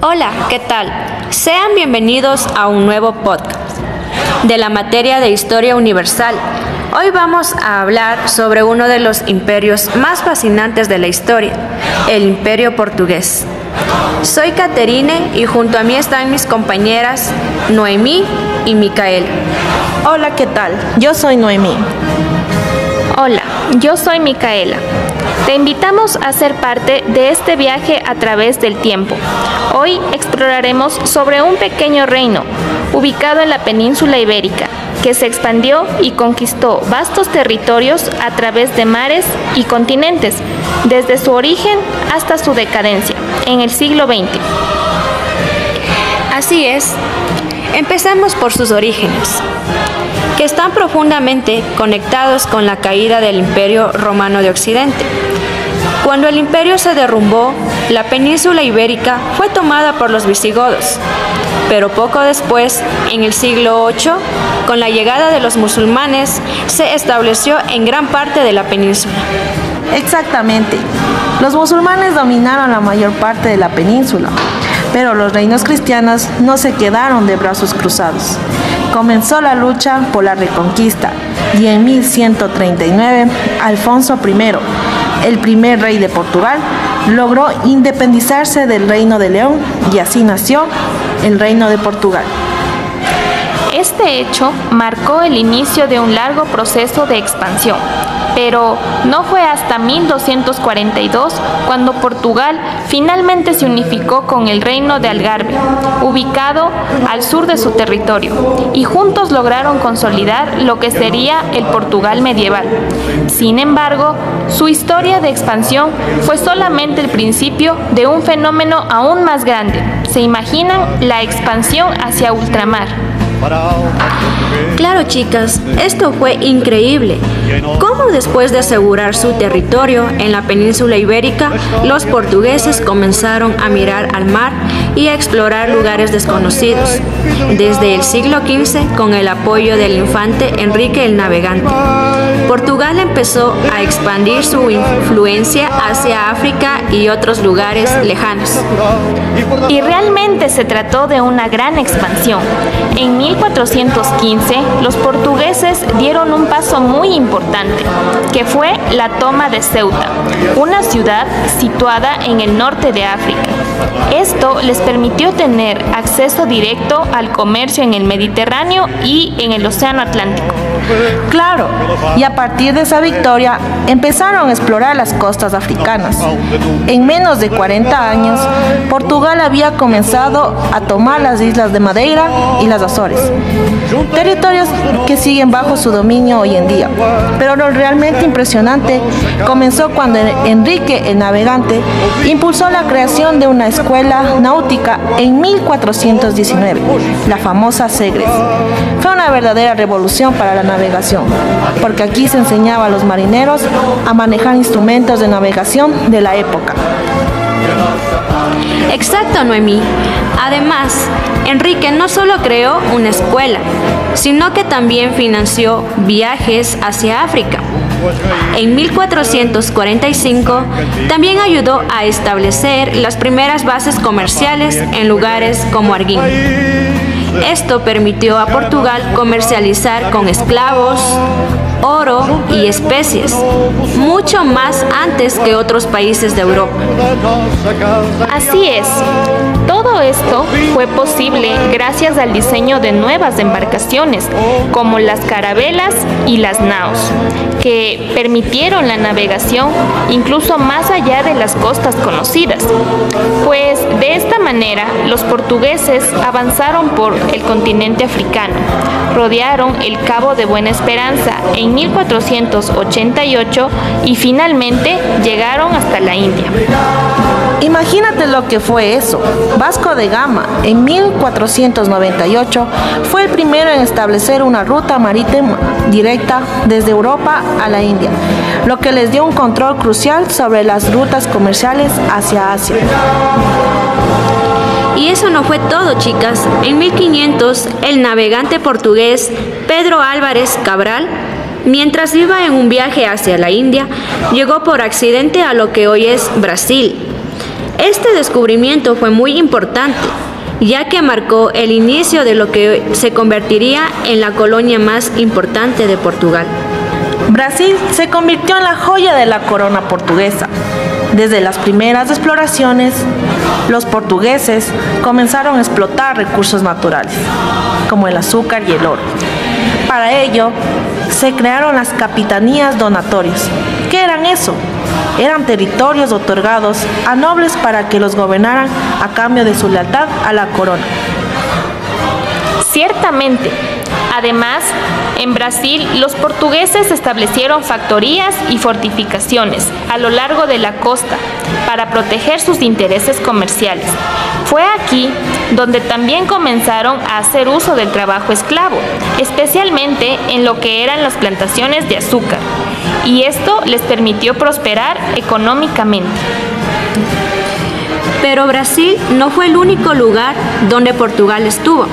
Hola, ¿qué tal? Sean bienvenidos a un nuevo podcast de la materia de Historia Universal. Hoy vamos a hablar sobre uno de los imperios más fascinantes de la historia, el Imperio Portugués. Soy Caterine y junto a mí están mis compañeras Noemí y Micaela. Hola, ¿qué tal? Yo soy Noemí. Hola, yo soy Micaela. Te invitamos a ser parte de este viaje a través del tiempo. Hoy exploraremos sobre un pequeño reino ubicado en la península ibérica, que se expandió y conquistó vastos territorios a través de mares y continentes, desde su origen hasta su decadencia, en el siglo XX. Así es. Empecemos por sus orígenes, que están profundamente conectados con la caída del Imperio Romano de Occidente. Cuando el imperio se derrumbó, la península ibérica fue tomada por los visigodos, pero poco después, en el siglo VIII, con la llegada de los musulmanes, se estableció en gran parte de la península. Exactamente. Los musulmanes dominaron la mayor parte de la península, pero los reinos cristianos no se quedaron de brazos cruzados. Comenzó la lucha por la reconquista y en 1139, Alfonso I, el primer rey de Portugal, logró independizarse del Reino de León y así nació el Reino de Portugal. Este hecho marcó el inicio de un largo proceso de expansión, pero no fue hasta 1242 cuando Portugal finalmente se unificó con el Reino de Algarve, ubicado al sur de su territorio, y juntos lograron consolidar lo que sería el Portugal medieval. Sin embargo, su historia de expansión fue solamente el principio de un fenómeno aún más grande. ¿Se imaginan la expansión hacia ultramar? Claro, chicas, esto fue increíble. ¿Cómo después de asegurar su territorio en la península ibérica, los portugueses comenzaron a mirar al mar y a explorar lugares desconocidos? Desde el siglo XV, con el apoyo del infante Enrique el Navegante, Portugal empezó a expandir su influencia hacia África y otros lugares lejanos. Y realmente se trató de una gran expansión. En 1415, los portugueses dieron un paso muy importante, que fue la toma de Ceuta, una ciudad situada en el norte de África. Esto les permitió tener acceso directo al comercio en el Mediterráneo y en el Océano Atlántico. Claro, y a partir de esa victoria empezaron a explorar las costas africanas. En menos de 40 años, Portugal había comenzado a tomar las islas de Madeira y las Azores, territorios que siguen bajo su dominio hoy en día. Pero lo realmente impresionante comenzó cuando Enrique el Navegante impulsó la creación de una escuela náutica en 1419, la famosa Segres. Fue una verdadera revolución para la navegación, porque aquí se enseñaba a los marineros a manejar instrumentos de navegación de la época. Exacto, Noemí. Además, Enrique no solo creó una escuela, sino que también financió viajes hacia África. En 1445 también ayudó a establecer las primeras bases comerciales en lugares como Arguín. Esto permitió a Portugal comercializar con esclavos, oro y especies, mucho más antes que otros países de Europa. Así es. Todo esto fue posible gracias al diseño de nuevas embarcaciones, como las carabelas y las naos, que permitieron la navegación incluso más allá de las costas conocidas. Pues de esta manera los portugueses avanzaron por el continente africano, rodearon el Cabo de Buena Esperanza en 1488 y finalmente llegaron hasta la India. Imagínate lo que fue eso. Vasco de Gama, en 1498, fue el primero en establecer una ruta marítima directa desde Europa a la India, lo que les dio un control crucial sobre las rutas comerciales hacia Asia. Y eso no fue todo, chicas. En 1500, el navegante portugués Pedro Álvares Cabral, mientras iba en un viaje hacia la India, llegó por accidente a lo que hoy es Brasil. Este descubrimiento fue muy importante, ya que marcó el inicio de lo que se convertiría en la colonia más importante de Portugal. Brasil se convirtió en la joya de la corona portuguesa. Desde las primeras exploraciones, los portugueses comenzaron a explotar recursos naturales, como el azúcar y el oro. Para ello, se crearon las capitanías donatorias. ¿Qué eran eso? Eran territorios otorgados a nobles para que los gobernaran a cambio de su lealtad a la corona. Ciertamente. Además, en Brasil, los portugueses establecieron factorías y fortificaciones a lo largo de la costa para proteger sus intereses comerciales. Fue aquí donde también comenzaron a hacer uso del trabajo esclavo, especialmente en lo que eran las plantaciones de azúcar, y esto les permitió prosperar económicamente. Pero Brasil no fue el único lugar donde Portugal estuvo.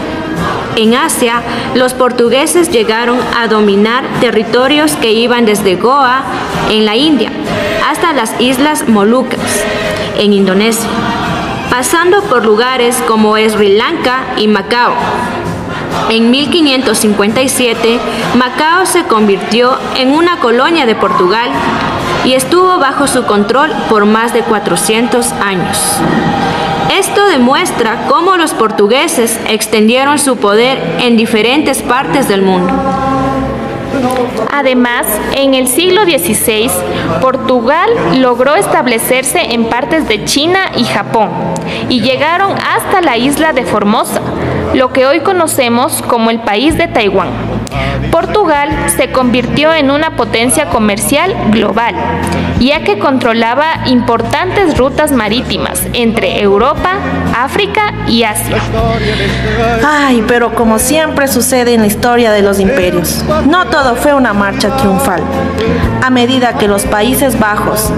En Asia, los portugueses llegaron a dominar territorios que iban desde Goa, en la India, hasta las Islas Molucas, en Indonesia, pasando por lugares como Sri Lanka y Macao. En 1557, Macao se convirtió en una colonia de Portugal y estuvo bajo su control por más de 400 años. Esto demuestra cómo los portugueses extendieron su poder en diferentes partes del mundo. Además, en el siglo XVI, Portugal logró establecerse en partes de China y Japón y llegaron hasta la isla de Formosa, lo que hoy conocemos como el país de Taiwán. Portugal se convirtió en una potencia comercial global, ya que controlaba importantes rutas marítimas entre Europa, África y Asia. Ay, pero como siempre sucede en la historia de los imperios, no todo fue una marcha triunfal. A medida que los Países Bajos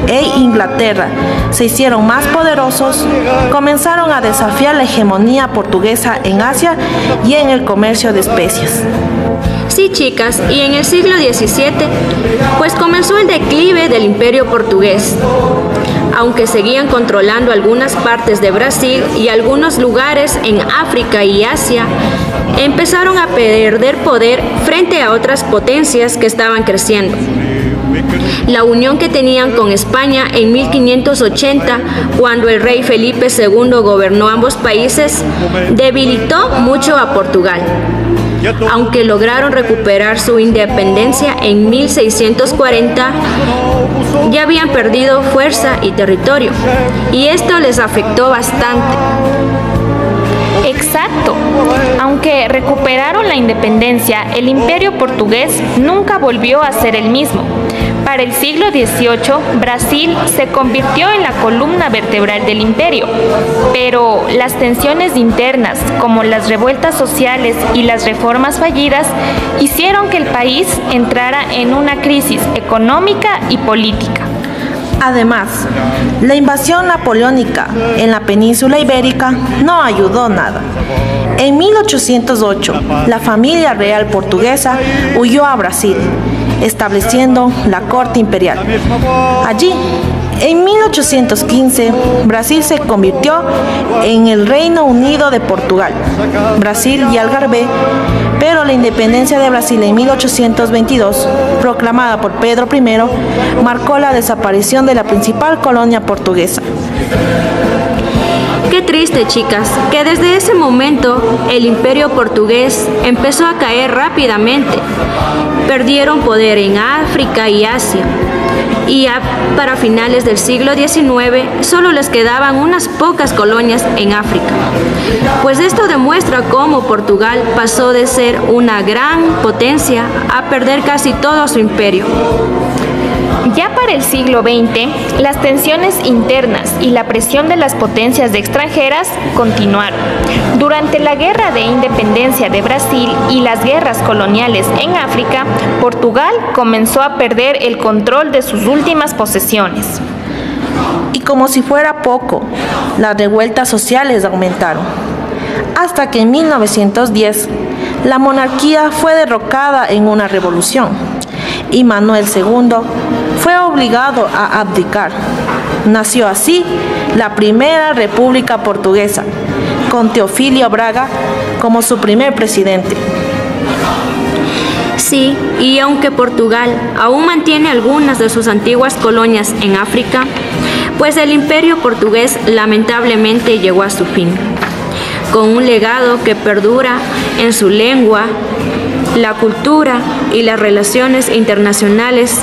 e Inglaterra se hicieron más poderosos, comenzaron a desafiar la hegemonía portuguesa en Asia y en el comercio de especias. Sí, chicas, y en el siglo XVII, pues comenzó el declive del imperio portugués. Aunque seguían controlando algunas partes de Brasil y algunos lugares en África y Asia, empezaron a perder poder frente a otras potencias que estaban creciendo. La unión que tenían con España en 1580, cuando el rey Felipe II gobernó ambos países, debilitó mucho a Portugal. Aunque lograron recuperar su independencia en 1640, ya habían perdido fuerza y territorio, y esto les afectó bastante. Exacto. Aunque recuperaron la independencia, el imperio portugués nunca volvió a ser el mismo. Para el siglo XVIII, Brasil se convirtió en la columna vertebral del imperio, pero las tensiones internas, como las revueltas sociales y las reformas fallidas, hicieron que el país entrara en una crisis económica y política. Además, la invasión napoleónica en la península ibérica no ayudó nada. En 1808, la familia real portuguesa huyó a Brasil, estableciendo la corte imperial. Allí, en 1815, Brasil se convirtió en el Reino Unido de Portugal, Brasil y Algarve, pero la independencia de Brasil en 1822, proclamada por Pedro I, marcó la desaparición de la principal colonia portuguesa. Qué triste, chicas, que desde ese momento el imperio portugués empezó a caer rápidamente. Perdieron poder en África y Asia. Y ya para finales del siglo XIX solo les quedaban unas pocas colonias en África. Pues esto demuestra cómo Portugal pasó de ser una gran potencia a perder casi todo su imperio. Ya para el siglo XX, las tensiones internas y la presión de las potencias extranjeras continuaron. Durante la Guerra de Independencia de Brasil y las guerras coloniales en África, Portugal comenzó a perder el control de sus últimas posesiones. Y como si fuera poco, las revueltas sociales aumentaron, hasta que en 1910 la monarquía fue derrocada en una revolución y Manuel II fue obligado a abdicar. nació así la primera República Portuguesa, con Teofilio Braga como su primer presidente. Sí, y aunque Portugal aún mantiene algunas de sus antiguas colonias en África, pues el imperio portugués lamentablemente llegó a su fin, con un legado que perdura en su lengua, la cultura y las relaciones internacionales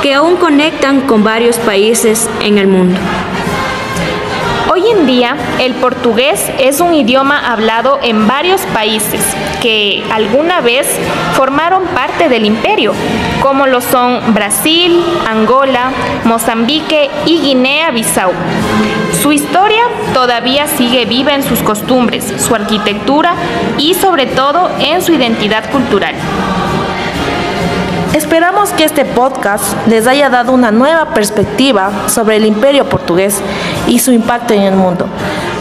que aún conectan con varios países en el mundo. Hoy en día, el portugués es un idioma hablado en varios países que alguna vez formaron parte del imperio, como lo son Brasil, Angola, Mozambique y Guinea-Bissau. Su historia todavía sigue viva en sus costumbres, su arquitectura y sobre todo en su identidad cultural. Esperamos que este podcast les haya dado una nueva perspectiva sobre el imperio portugués y su impacto en el mundo.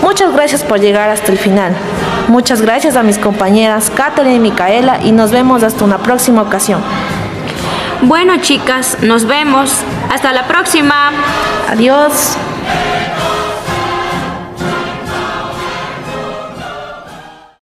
Muchas gracias por llegar hasta el final. Muchas gracias a mis compañeras Catherine y Micaela y nos vemos hasta una próxima ocasión. Bueno, chicas, nos vemos. Hasta la próxima. Adiós.